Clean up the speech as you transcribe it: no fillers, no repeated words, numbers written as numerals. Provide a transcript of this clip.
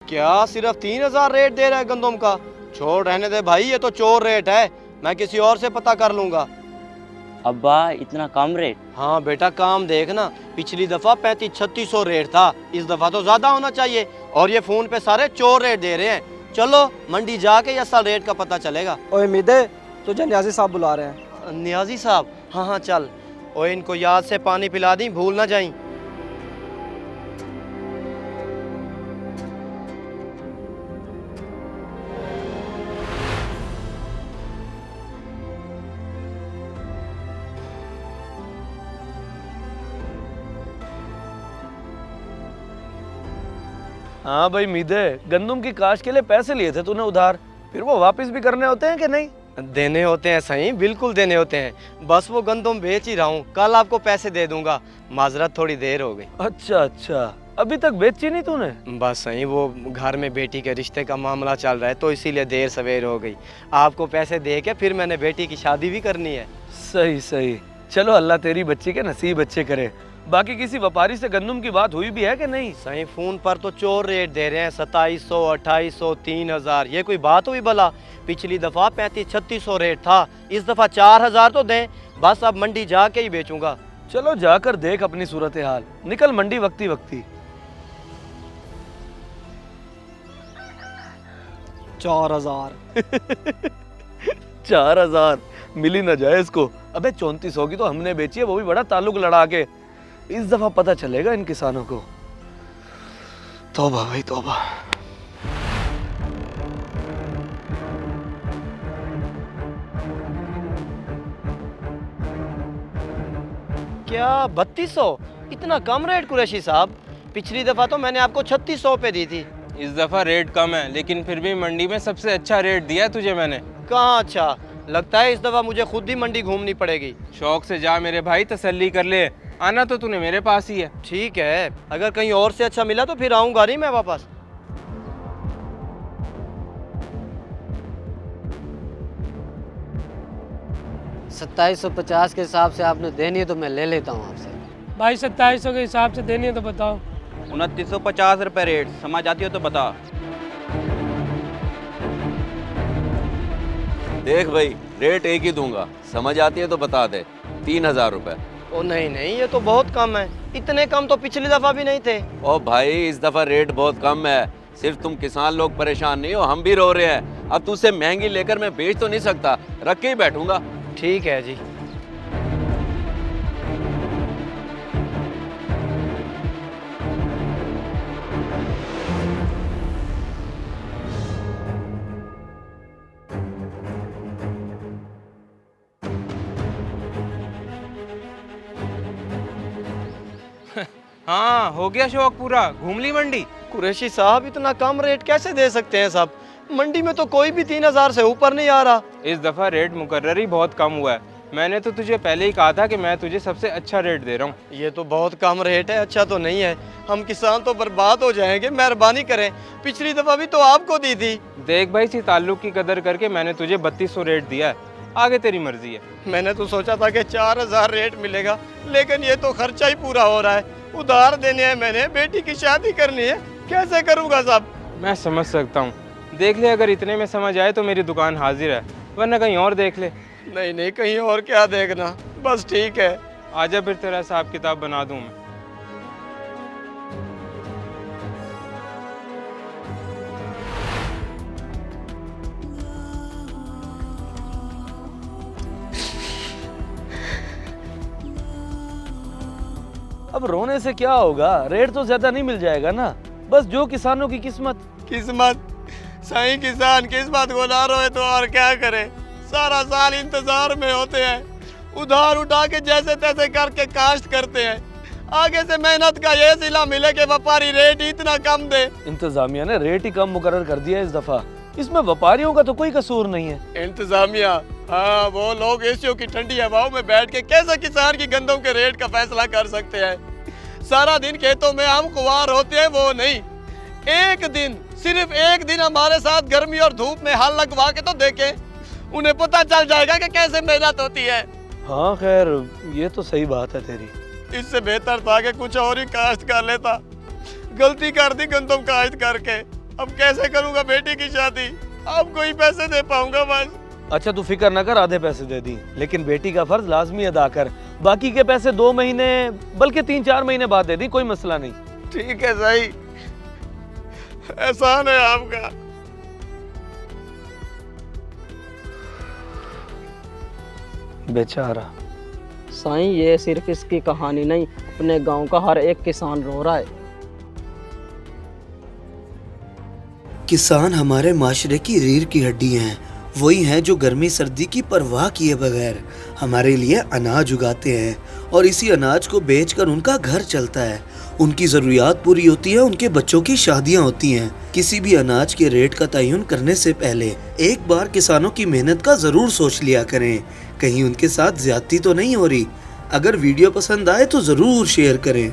क्या सिर्फ 3,000 रेट दे रहा है गंदम का? छोड़ रहने दे भाई, ये तो चोर रेट है। मैं किसी और से पता कर लूंगा। अब्बा इतना कम रेट? हाँ बेटा, काम देखना, पिछली दफा 3500-3600 रेट था, इस दफा तो ज्यादा होना चाहिए। और ये फोन पे सारे चोर रेट दे रहे हैं। चलो मंडी जाके ये असल रेट का पता चलेगा। ओए मिदे, तुझे न्याजी साहब बुला रहे हैं। नियाजी साहब? हाँ हाँ चल। ओए इनको याद से पानी पिला दी, भूल ना जाई। हाँ भाई मीदे, गंदम की काश के लिए पैसे लिए थे तूने उधार, फिर वो वापस भी करने होते हैं कि नहीं? देने होते हैं सही, बिल्कुल देने होते हैं। बस वो गंदम बेच ही रहा हूँ, कल आपको पैसे दे दूंगा। माजरत थोड़ी देर हो गई। अच्छा अच्छा, अभी तक बेची नहीं तूने? बस सही, वो घर में बेटी के रिश्ते का मामला चल रहा है तो इसीलिए देर सवेर हो गई। आपको पैसे दे के फिर मैंने बेटी की शादी भी करनी है। सही सही, चलो अल्लाह तेरी बच्ची के नसीब अच्छे करे। बाकी किसी व्यापारी से गंदम की बात हुई भी है कि नहीं? सही, फोन पर तो चोर रेट दे रहे हैं, 2700, 2800, 3000। ये कोई बात हुई भला? पिछली दफा 3500-3600 रेट था, इस दफा 4000 तो दें। बस अब मंडी जाके ही बेचूंगा। चलो जाकर देख अपनी सूरत हाल, निकल मंडी वक्ती वक्ती। 4000। 4000 मिली ना जाए इसको। अबे 3400 की तो हमने बेची है, वो भी बड़ा ताल्लुक लड़ा के। इस दफा पता चलेगा इन किसानों को। तौबा भाई तौबा। क्या 3200? इतना कम रेट कुरैशी साहब? पिछली दफा तो मैंने आपको 3600 पे दी थी। इस दफ़ा रेट कम है, लेकिन फिर भी मंडी में सबसे अच्छा रेट दिया है तुझे मैंने। कहाँ अच्छा? लगता है इस दफा मुझे खुद ही मंडी घूमनी पड़ेगी। शौक से जा मेरे भाई, तसल्ली कर ले। आना तो तूने मेरे पास ही है। ठीक है, अगर कहीं और से अच्छा मिला तो फिर आऊंगा नहीं मैं वापस। सत्ताईस सौ पचास के हिसाब से आपने देनी है तो मैं ले लेता हूँ आपसे। भाई 2700 के हिसाब से देनी है तो बताओ। 2950 रुपये रेट, समझ आती हो तो बता। देख भाई, रेट एक ही दूंगा, समझ आती है तो बता दे। 3000 रुपए। ओ नहीं नहीं, ये तो बहुत कम है। इतने कम तो पिछली दफा भी नहीं थे। ओ भाई, इस दफा रेट बहुत कम है। सिर्फ तुम किसान लोग परेशान नहीं हो, हम भी रो रहे हैं। अब तुझसे महंगी लेकर मैं बेच तो नहीं सकता, रख के ही बैठूंगा। ठीक है जी। हाँ, हो गया शौक पूरा, घूम ली मंडी। कुरैशी साहब, इतना कम रेट कैसे दे सकते हैं साहब? मंडी में तो कोई भी 3000 से ऊपर नहीं आ रहा। इस दफ़ा रेट मुकर्रर ही बहुत कम हुआ है। मैंने तो तुझे पहले ही कहा था कि मैं तुझे सबसे अच्छा रेट दे रहा हूँ। ये तो बहुत कम रेट है, अच्छा तो नहीं है। हम किसान तो बर्बाद हो जाएंगे, मेहरबानी करें। पिछली दफा भी तो आपको दी थी। देख भाई, इसी ताल्लुक की कदर करके मैंने तुझे 3200 रेट दिया है, आगे तेरी मर्जी है। मैंने तो सोचा था कि 4000 रेट मिलेगा, लेकिन ये तो खर्चा ही पूरा हो रहा है। उधार देने हैं, मैंने बेटी की शादी करनी है, कैसे करूँगा साहब? मैं समझ सकता हूँ, देख ले, अगर इतने में समझ आए तो मेरी दुकान हाजिर है, वरना कहीं और देख ले। नहीं नहीं, कहीं और क्या देखना, बस ठीक है। आजा फिर तेरा हिसाब किताब बना दूँ मैं। अब रोने से क्या होगा, रेट तो ज्यादा नहीं मिल जाएगा ना। बस जो किसानों की किस्मत। किस्मत? सही, किसान किस्मत को ना रोए तो और क्या करे? सारा साल इंतजार में होते हैं, उधार उठा के जैसे तैसे करके काश्त करते हैं। आगे से मेहनत का ये सिला मिले कि व्यापारी रेट ही इतना कम दे। इंतजामिया ने रेट ही कम मुकर्रर कर दिया इस दफा, इसमें व्यापारियों का तो कोई कसूर नहीं है। इंतजामिया? हाँ, वो लोग एशियों की ठंडी हवाओं में बैठ के कैसे किसान की गंदम के रेट का फैसला कर सकते हैं? सारा दिन खेतों में हम खुआर होते हैं, वो नहीं। एक दिन, सिर्फ एक दिन हमारे साथ गर्मी और धूप में हाल लगवा के तो देखें, उन्हें पता चल जाएगा कि कैसे मेहनत होती है। हाँ खैर, ये तो सही बात है तेरी। इससे बेहतर था कि कुछ और ही काश्त कर लेता। गलती कर दी गंदम काश्त करके। अब कैसे करूंगा बेटी की शादी? अब कोई पैसे दे पाऊंगा बस। अच्छा तू फिक्र ना कर, आधे पैसे दे दी, लेकिन बेटी का फर्ज लाजमी अदा कर। बाकी के पैसे 2 महीने बल्कि 3-4 महीने बाद दे दी, कोई मसला नहीं। ठीक है सही, एहसान है आपका। बेचारा। साईं ये सिर्फ इसकी कहानी नहीं, अपने गांव का हर एक किसान रो रहा है। किसान हमारे माशरे की रीढ़ की हड्डी हैं। वही हैं जो गर्मी सर्दी की परवाह किए बगैर हमारे लिए अनाज उगाते हैं और इसी अनाज को बेचकर उनका घर चलता है। उनकी ज़रूरियात पूरी होती है, उनके बच्चों की शादियां होती हैं। किसी भी अनाज के रेट का तयन करने से पहले एक बार किसानों की मेहनत का ज़रूर सोच लिया करें, कहीं उनके साथ ज्यादती तो नहीं हो रही। अगर वीडियो पसंद आए तो ज़रूर शेयर करें।